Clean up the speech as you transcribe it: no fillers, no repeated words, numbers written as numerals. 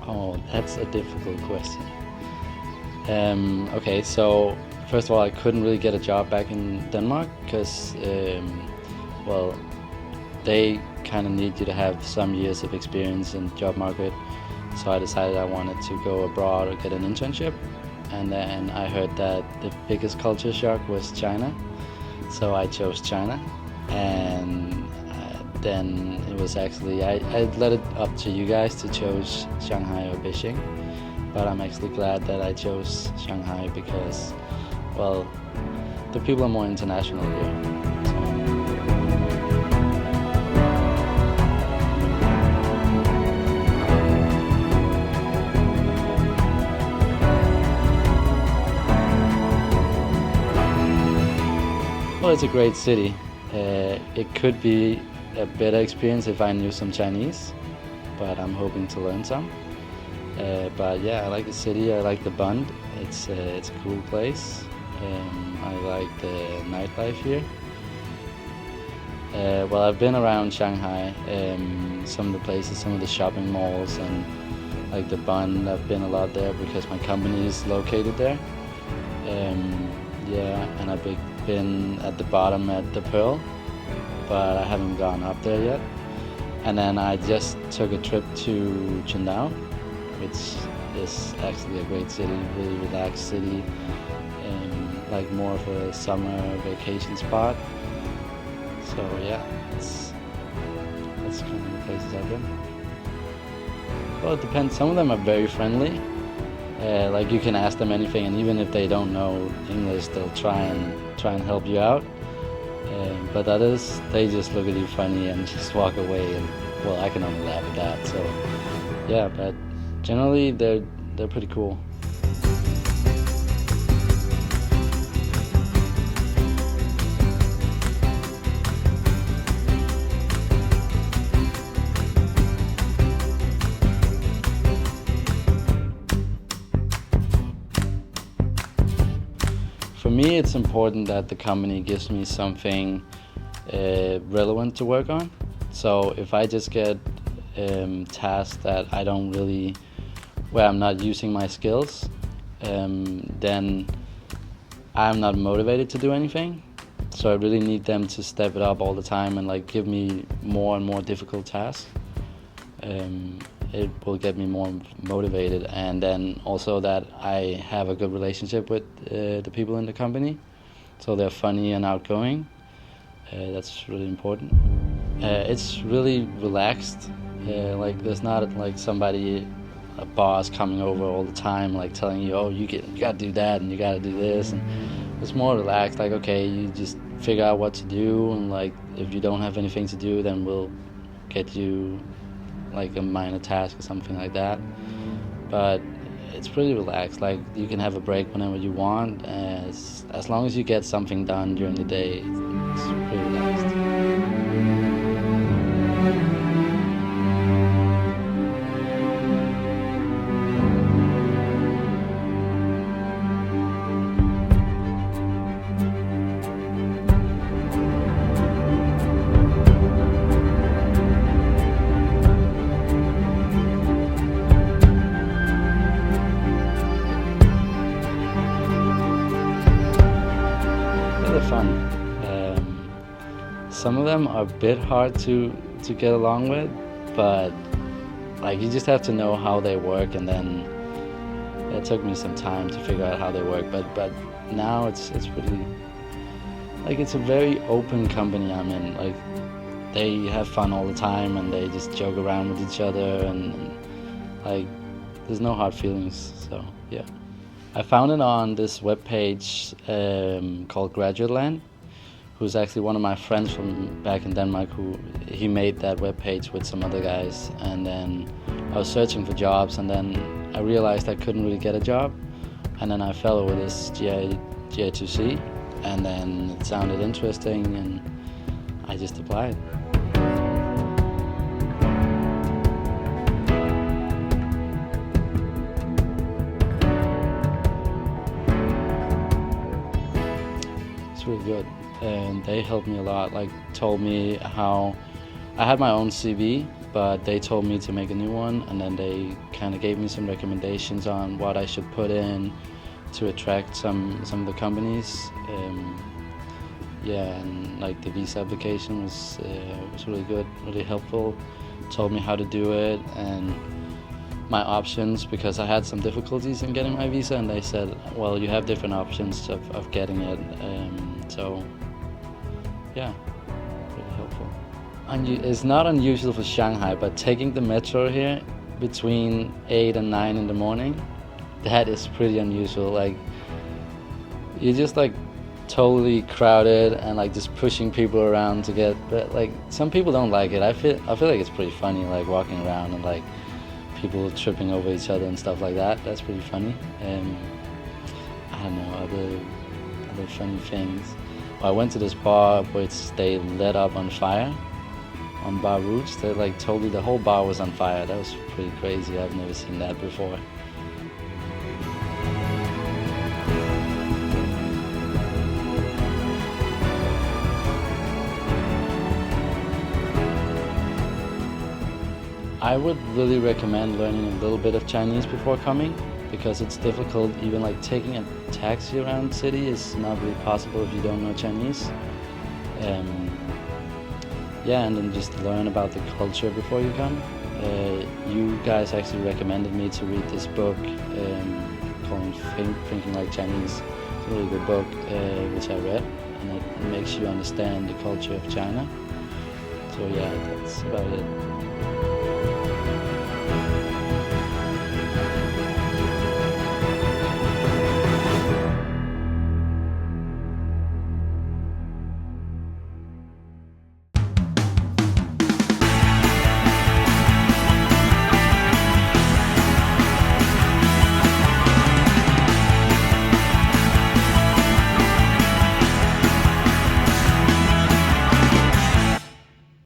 Oh, that's a difficult question. Okay, so first of all, I couldn't really get a job back in Denmark because, well, they kind of need you to have some years of experience in job market. So I decided I wanted to go abroad or get an internship. And then I heard that the biggest culture shock was China. So I chose China. And then it was actually, I let it up to you guys to choose Shanghai or Beijing. But I'm actually glad that I chose Shanghai because, well, the people are more international here. Well, it's a great city. It could be a better experience if I knew some Chinese, but I'm hoping to learn some. But yeah, I like the city. I like the Bund. It's a cool place. I like the nightlife here. Well, I've been around Shanghai, some of the places, some of the shopping malls, and like the Bund. I've been a lot there because my company is located there. Yeah, and I've been at the bottom at the Pearl, but I haven't gone up there yet. And then I just took a trip to Qingdao, which is actually a great city, really relaxed city, like more of a summer vacation spot. So yeah, that's kind of the places I've been. Well, it depends. Some of them are very friendly. Like you can ask them anything, and even if they don't know English, they'll try and help you out. But others, they just look at you funny and just walk away. And well, I can only laugh at that. So yeah, but generally they're pretty cool. For me, it's important that the company gives me something relevant to work on. So if I just get tasks that I don't really, where I'm not using my skills, then I'm not motivated to do anything. So I really need them to step it up all the time and like give me more and more difficult tasks. It will get me more motivated, and then also that I have a good relationship with the people in the company, so they're funny and outgoing. That's really important. It's really relaxed. Like there's not like a boss coming over all the time, like telling you, oh, you gotta do that and you gotta do this, and it's more relaxed. Like okay, you just figure out what to do, and like if you don't have anything to do, then we'll get you like a minor task or something like that. But it's pretty relaxed. Like you can have a break whenever you want, as long as you get something done during the day. It's pretty relaxed. They're fun. Some of them are a bit hard to get along with, but like you just have to know how they work, and then it took me some time to figure out how they work. But now it's pretty, like it's a very open company I'm in. Like they have fun all the time, and they just joke around with each other, and like there's no hard feelings. So yeah. I found it on this webpage called Graduate Land, who's actually one of my friends from back in Denmark. He made that webpage with some other guys, and then I was searching for jobs, and then I realized I couldn't really get a job, and then I fell over this GI2C, and then it sounded interesting, and I just applied. Really good, and they helped me a lot. Like told me how I had my own CV, but they told me to make a new one, and then they kind of gave me some recommendations on what I should put in to attract some of the companies. Yeah, and like the visa application was really good, really helpful. Told me how to do it and my options, because I had some difficulties in getting my visa, and they said, well, you have different options of getting it. So yeah, really helpful. It's not unusual for Shanghai, but taking the metro here between 8 and 9 in the morning, that is pretty unusual. Like, you're just like totally crowded and like just pushing people around to get, but like some people don't like it. I feel like it's pretty funny, like walking around and like people tripping over each other and stuff like that. That's pretty funny. I don't know, other funny things. I went to this bar which they lit up on fire on Bar Rouge. They like totally, the whole bar was on fire. That was pretty crazy. I've never seen that before. I would really recommend learning a little bit of Chinese before coming, because it's difficult. Even like taking a taxi around the city is not really possible if you don't know Chinese. Yeah, and then just learn about the culture before you come. You guys actually recommended me to read this book called Thinking Like Chinese. It's a really good book, which I read, and it makes you understand the culture of China. So yeah, that's about it.